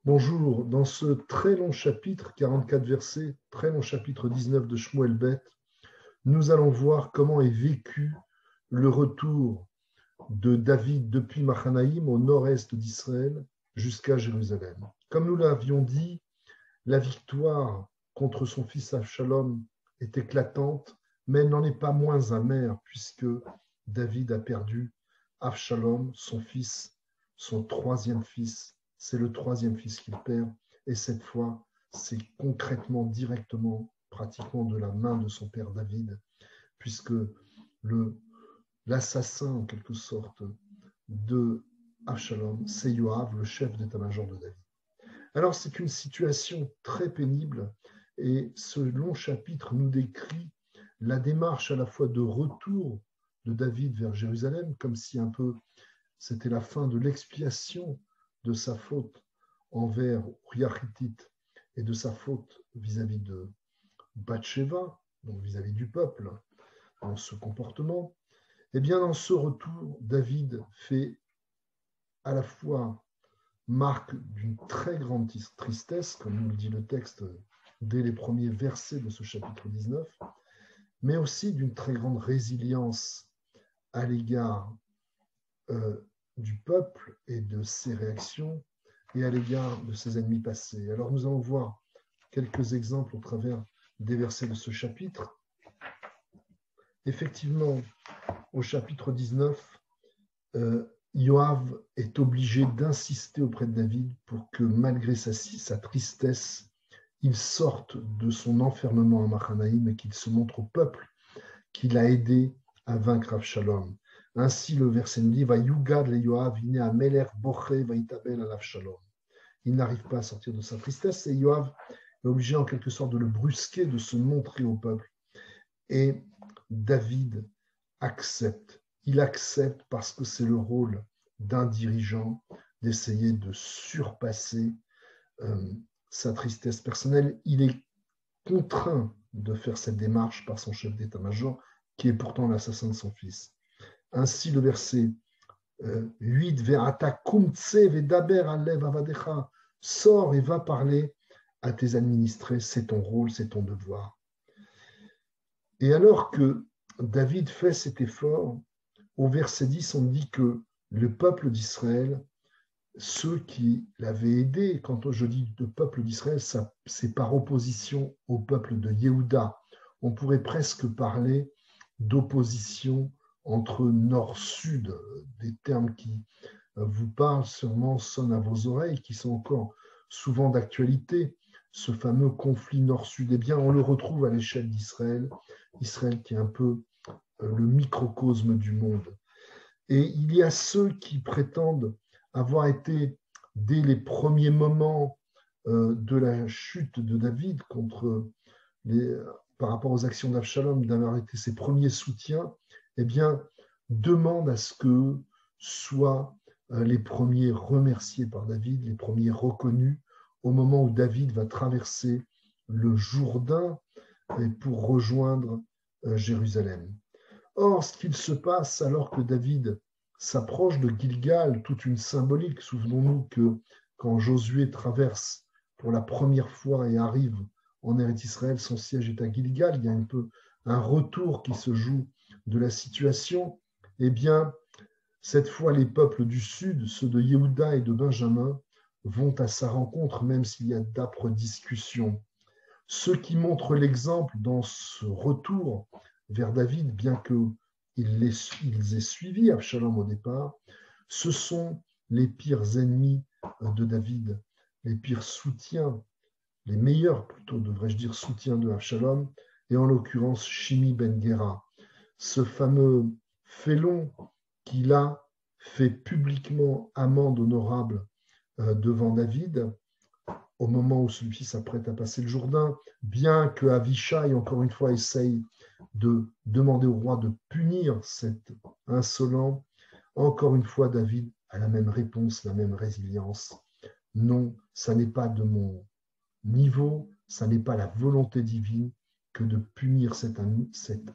Bonjour, dans ce très long chapitre, 44 versets, très long chapitre 19 de Shmuel Bet, nous allons voir comment est vécu le retour de David depuis Mahanaïm au nord-est d'Israël jusqu'à Jérusalem. Comme nous l'avions dit, la victoire contre son fils Avshalom est éclatante, mais elle n'en est pas moins amère puisque David a perdu Avshalom, son fils, son troisième fils. C'est le troisième fils qu'il perd et cette fois, c'est concrètement, directement, pratiquement de la main de son père David, puisque l'assassin, en quelque sorte, de Avshalom, c'est Yoav, le chef d'état-major de David. Alors, c'est une situation très pénible et ce long chapitre nous décrit la démarche à la fois de retour de David vers Jérusalem, comme si un peu c'était la fin de l'expiation de sa faute envers Uriah-Hittite et de sa faute vis-à-vis de Bathsheba, donc vis-à-vis du peuple, dans ce comportement. Eh bien, dans ce retour, David fait à la fois marque d'une très grande tristesse, comme nous le dit le texte dès les premiers versets de ce chapitre 19, mais aussi d'une très grande résilience à l'égard du peuple et de ses réactions et à l'égard de ses ennemis passés. Alors nous allons voir quelques exemples au travers des versets de ce chapitre. Effectivement, au chapitre 19, Yoav est obligé d'insister auprès de David pour que malgré sa tristesse, il sorte de son enfermement à Mahanaïm et qu'il se montre au peuple qu'il a aidé à vaincre Avshalom. Ainsi, le verset nous dit Vayugad le Yoav ine ameler boché vayitabel al Avshalom. Il n'arrive pas à sortir de sa tristesse et Yoav est obligé en quelque sorte de le brusquer, de se montrer au peuple. Et David accepte. Il accepte parce que c'est le rôle d'un dirigeant d'essayer de surpasser sa tristesse personnelle. Il est contraint de faire cette démarche par son chef d'état-major, qui est pourtant l'assassin de son fils. Ainsi, le verset 8, Ve'ata kumtse ve'daber alev avadecha, sors et va parler à tes administrés, c'est ton rôle, c'est ton devoir. Et alors que David fait cet effort, au verset 10, on dit que le peuple d'Israël, ceux qui l'avaient aidé, quand je dis le peuple d'Israël, c'est par opposition au peuple de Yehuda. On pourrait presque parler d'opposition entre nord-sud, des termes qui vous parlent sûrement, sonnent à vos oreilles, qui sont encore souvent d'actualité. Ce fameux conflit nord-sud, eh bien, on le retrouve à l'échelle d'Israël, Israël qui est un peu le microcosme du monde. Et il y a ceux qui prétendent avoir été, dès les premiers moments de la chute de David par rapport aux actions d'Avshalom, d'avoir été ses premiers soutiens, eh bien, demandent à ce que soient les premiers remerciés par David, les premiers reconnus au moment où David va traverser le Jourdain pour rejoindre Jérusalem. Or, ce qu'il se passe alors que David s'approche de Gilgal, toute une symbolique, souvenons-nous que quand Josué traverse pour la première fois et arrive en Eretz Israël, son siège est à Gilgal, il y a un peu un retour qui se joue de la situation. Eh bien, cette fois, les peuples du sud, ceux de Yehuda et de Benjamin, vont à sa rencontre, même s'il y a d'âpres discussions. Ceux qui montrent l'exemple dans ce retour vers David, bien qu'ils aient suivi Absalom au départ, ce sont les pires ennemis de David, les pires soutiens, les meilleurs plutôt, devrais-je dire, soutiens de Absalom, et en l'occurrence Shimi ben Gera, ce fameux félon qu'il a fait publiquement amende honorable devant David, au moment où celui-ci s'apprête à passer le Jourdain, bien que Avishai, encore une fois, essaye de demander au roi de punir cet insolent, encore une fois, David a la même réponse, la même résilience. Non, ça n'est pas de mon niveau, ça n'est pas la volonté divine que de punir cet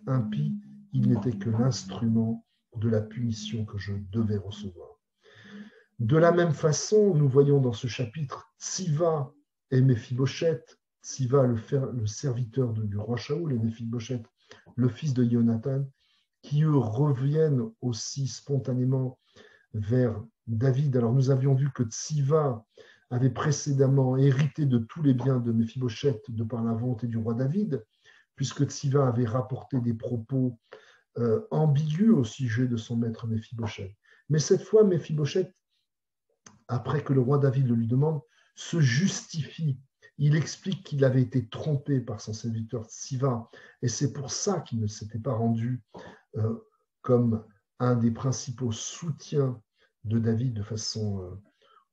impie, il n'était que l'instrument de la punition que je devais recevoir. De la même façon, nous voyons dans ce chapitre Tsiva et Méphibosheth, Tsiva le serviteur du roi Shaoul et Méphibosheth le fils de Jonathan, qui eux reviennent aussi spontanément vers David. Alors nous avions vu que Tsiva avait précédemment hérité de tous les biens de Méphibosheth de par la volonté du roi David, puisque Tsiva avait rapporté des propos ambigus au sujet de son maître Méphibosheth. Mais cette fois, Méphibosheth, après que le roi David le lui demande, se justifie. Il explique qu'il avait été trompé par son serviteur Tsiva, et c'est pour ça qu'il ne s'était pas rendu comme un des principaux soutiens de David de façon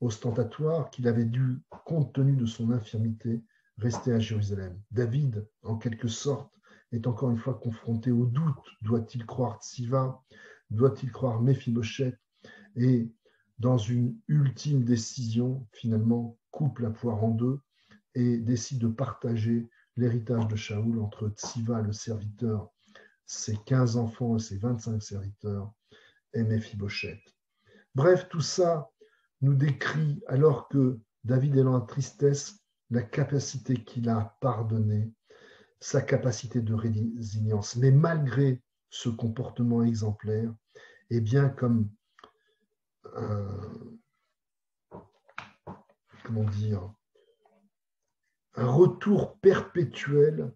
ostentatoire, qu'il avait dû, compte tenu de son infirmité, rester à Jérusalem. David, en quelque sorte, est encore une fois confronté au doute. Doit-il croire Tsiva? Doit-il croire Méphibosheth? Et dans une ultime décision, finalement, coupe la poire en deux et décide de partager l'héritage de Shaoul entre Tsiva, le serviteur, ses 15 enfants et ses 25 serviteurs, et Méphibosheth. Bref, tout ça nous décrit, alors que David est dans la tristesse, la capacité qu'il a à pardonner, sa capacité de résilience. Mais malgré ce comportement exemplaire, eh bien, comme un retour perpétuel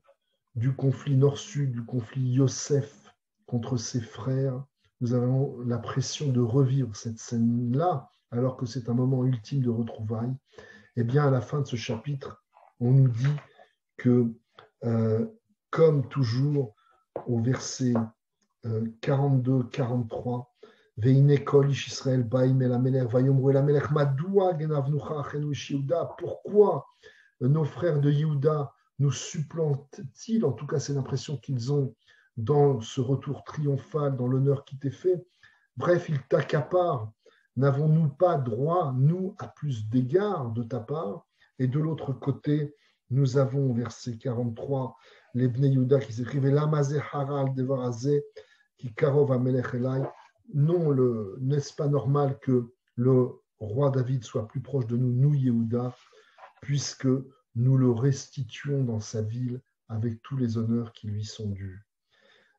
du conflit nord-sud, du conflit Yosef contre ses frères, nous avons la pression de revivre cette scène-là, alors que c'est un moment ultime de retrouvailles. Eh bien, à la fin de ce chapitre, on nous dit que, comme toujours, au verset 42-43, pourquoi nos frères de Yehuda nous supplantent-ils? En tout cas, c'est l'impression qu'ils ont dans ce retour triomphal, dans l'honneur qui t'est fait. Bref, ils t'accaparent. N'avons-nous pas droit, nous, à plus d'égards de ta part? Et de l'autre côté, nous avons, verset 43, les Bnei Yehuda qui s'écrivaient Lamazé Haral Devarazé, qui Karov Amelech Elai. Non, n'est-ce pas normal que le roi David soit plus proche de nous, nous Yehuda, puisque nous le restituons dans sa ville avec tous les honneurs qui lui sont dus.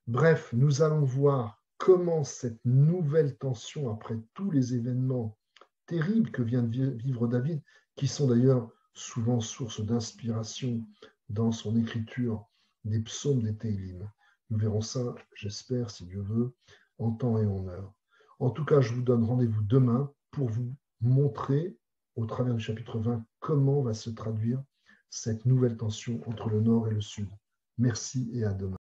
Bref, nous allons voir comment cette nouvelle tension, après tous les événements terribles que vient de vivre David, qui sont d'ailleurs souvent source d'inspiration dans son écriture des psaumes des Télim. Nous verrons ça, j'espère, si Dieu veut, en temps et en heure. En tout cas, je vous donne rendez-vous demain pour vous montrer, au travers du chapitre 20, comment va se traduire cette nouvelle tension entre le Nord et le Sud. Merci et à demain.